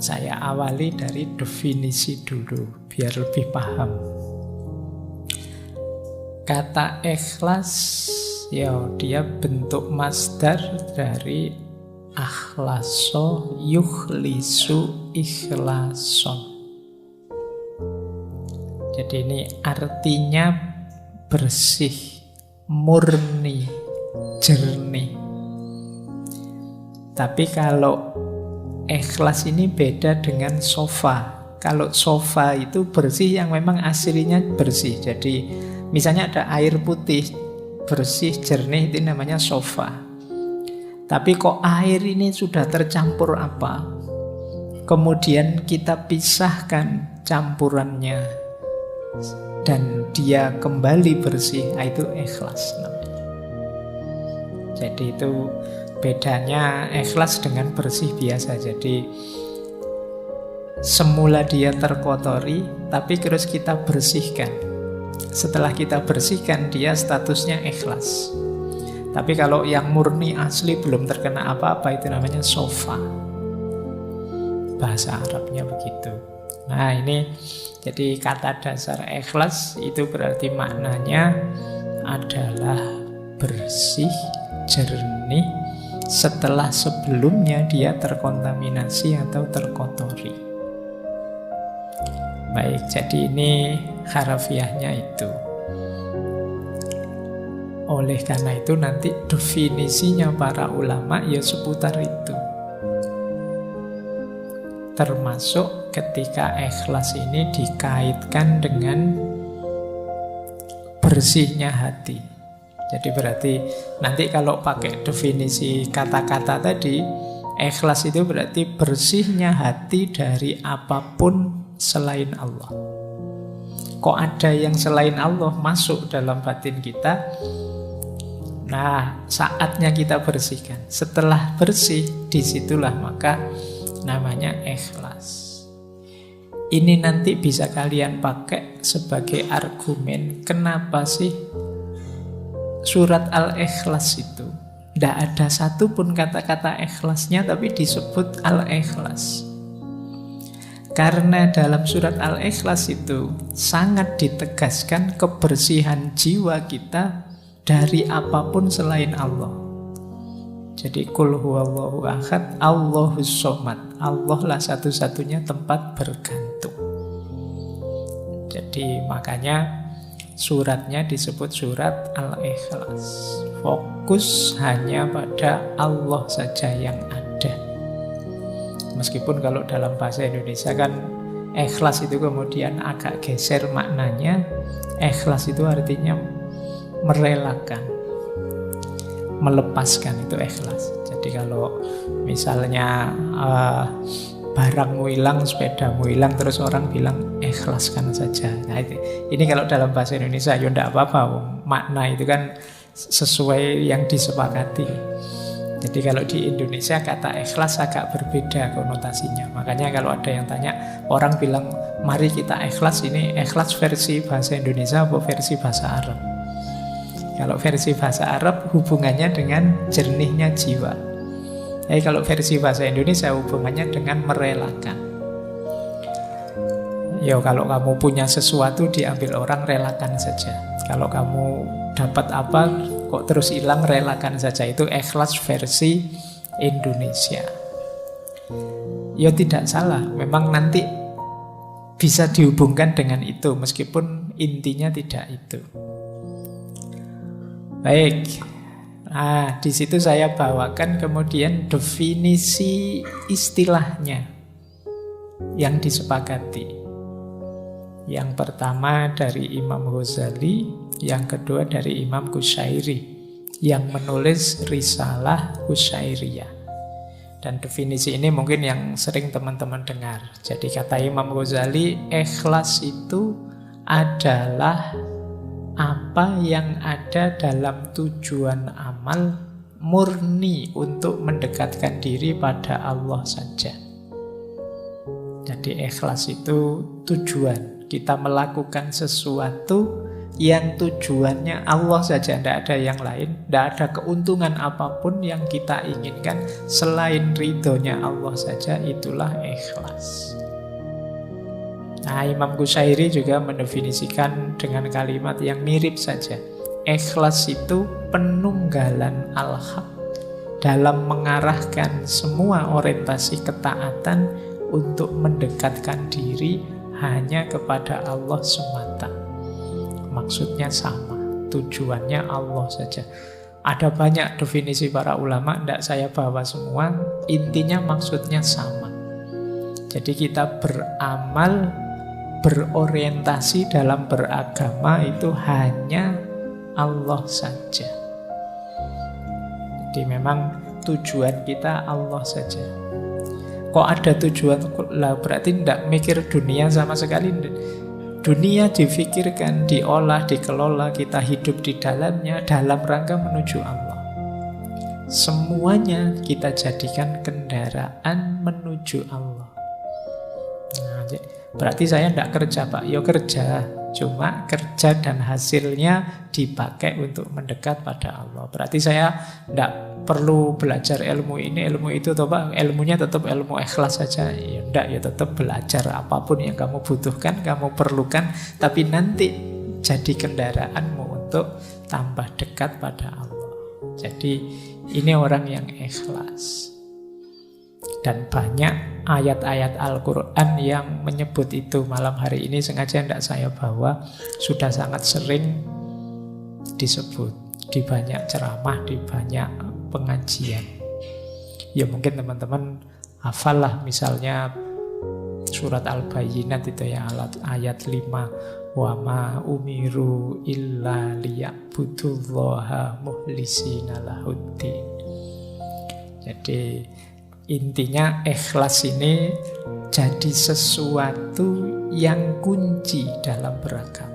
Saya awali dari definisi dulu biar lebih paham. Kata ikhlas, ya dia bentuk masdar dari akhlaso yukhlisu ikhlason. Jadi ini artinya bersih, murni, jernih. Tapi kalau ikhlas ini beda dengan sofa. Kalau sofa itu bersih yang memang aslinya bersih. Jadi misalnya ada air putih bersih, jernih, itu namanya sofa. Tapi kok air ini sudah tercampur apa? Kemudian kita pisahkan campurannya dan dia kembali bersih, itu ikhlas namanya. Jadi itu bedanya ikhlas dengan bersih biasa. Jadi semula dia terkotori, tapi terus kita bersihkan. Setelah kita bersihkan, dia statusnya ikhlas. Tapi kalau yang murni asli belum terkena apa-apa, itu namanya sofa. Bahasa Arabnya begitu. Nah ini jadi kata dasar ikhlas itu berarti maknanya adalah bersih, jernih, setelah sebelumnya dia terkontaminasi atau terkotori. Baik, jadi ini harafiahnya itu. Oleh karena itu nanti definisinya para ulama ya seputar itu. Termasuk ketika ikhlas ini dikaitkan dengan bersihnya hati. Jadi berarti nanti kalau pakai definisi kata-kata tadi, ikhlas itu berarti bersihnya hati dari apapun selain Allah. Kok ada yang selain Allah masuk dalam batin kita? Nah, saatnya kita bersihkan. Setelah bersih, disitulah maka namanya ikhlas. Ini nanti bisa kalian pakai sebagai argumen kenapa sih surat Al-Ikhlas itu tidak ada satupun kata-kata ikhlasnya, tapi disebut Al-Ikhlas. Karena dalam surat Al-Ikhlas itu sangat ditegaskan kebersihan jiwa kita dari apapun selain Allah. Jadi kul huwallahu ahad, Allahus somad. Allah lah satu-satunya tempat bergantung. Jadi makanya suratnya disebut surat Al-Ikhlas. Fokus hanya pada Allah saja yang ada. Meskipun kalau dalam bahasa Indonesia kan ikhlas itu kemudian agak geser maknanya. Ikhlas itu artinya merelakan, melepaskan, itu ikhlas. Jadi kalau misalnya barangmu hilang, sepedamu hilang, terus orang bilang ikhlaskan saja. Nah, ini kalau dalam bahasa Indonesia ya tidak apa-apa, makna itu kan sesuai yang disepakati. Jadi kalau di Indonesia kata ikhlas agak berbeda konotasinya. Makanya kalau ada yang tanya, orang bilang mari kita ikhlas, ini ikhlas versi bahasa Indonesia atau versi bahasa Arab? Kalau versi bahasa Arab hubungannya dengan jernihnya jiwa. Jadi kalau versi bahasa Indonesia hubungannya dengan merelakan. Ya kalau kamu punya sesuatu diambil orang, relakan saja. Kalau kamu dapat apa kok terus hilang, relakan saja. Itu ikhlas versi Indonesia. Ya tidak salah, memang nanti bisa dihubungkan dengan itu, meskipun intinya tidak itu. Baik. Nah, di situ saya bawakan kemudian definisi istilahnya yang disepakati. Yang pertama dari Imam Ghazali, yang kedua dari Imam Qushairi yang menulis Risalah Qushairiyah. Dan definisi ini mungkin yang sering teman-teman dengar. Jadi kata Imam Ghazali, ikhlas itu adalah apa yang ada dalam tujuan amal murni untuk mendekatkan diri pada Allah saja. Jadi ikhlas itu tujuan. Kita melakukan sesuatu yang tujuannya Allah saja, tidak ada yang lain, tidak ada keuntungan apapun yang kita inginkan selain ridhonya Allah saja, itulah ikhlas. Nah, Imam Qusairi juga mendefinisikan dengan kalimat yang mirip saja. Ikhlas itu penunggalan al-haq dalam mengarahkan semua orientasi ketaatan untuk mendekatkan diri hanya kepada Allah semata. Maksudnya sama, tujuannya Allah saja. Ada banyak definisi para ulama, tidak saya bawa semua. Intinya maksudnya sama. Jadi kita beramal, berorientasi dalam beragama itu hanya Allah saja. Jadi memang tujuan kita Allah saja. Kok ada tujuan? Lah berarti tidak mikir dunia sama sekali. Dunia difikirkan, diolah, dikelola, kita hidup di dalamnya dalam rangka menuju Allah. Semuanya kita jadikan kendaraan menuju Allah. Nah, berarti saya tidak kerja, Pak. Ya kerja, cuma kerja dan hasilnya dipakai untuk mendekat pada Allah. Berarti saya tidak perlu belajar ilmu ini, ilmu itu, atau Pak, ilmunya tetap ilmu ikhlas saja. Ya enggak, ya tetap belajar apapun yang kamu butuhkan, kamu perlukan, tapi nanti jadi kendaraanmu untuk tambah dekat pada Allah. Jadi ini orang yang ikhlas. Dan banyak ayat-ayat Al-Quran yang menyebut itu. Malam hari ini sengaja tidak saya bawa, sudah sangat sering disebut di banyak ceramah, di banyak pengajian. Ya mungkin teman-teman hafal lah, misalnya surat Al-Bayyinat itu ya, ayat 5, wa ma umiru illa liya'budullaha muhlisina lahuddin. Jadi intinya ikhlas ini jadi sesuatu yang kunci dalam beragama.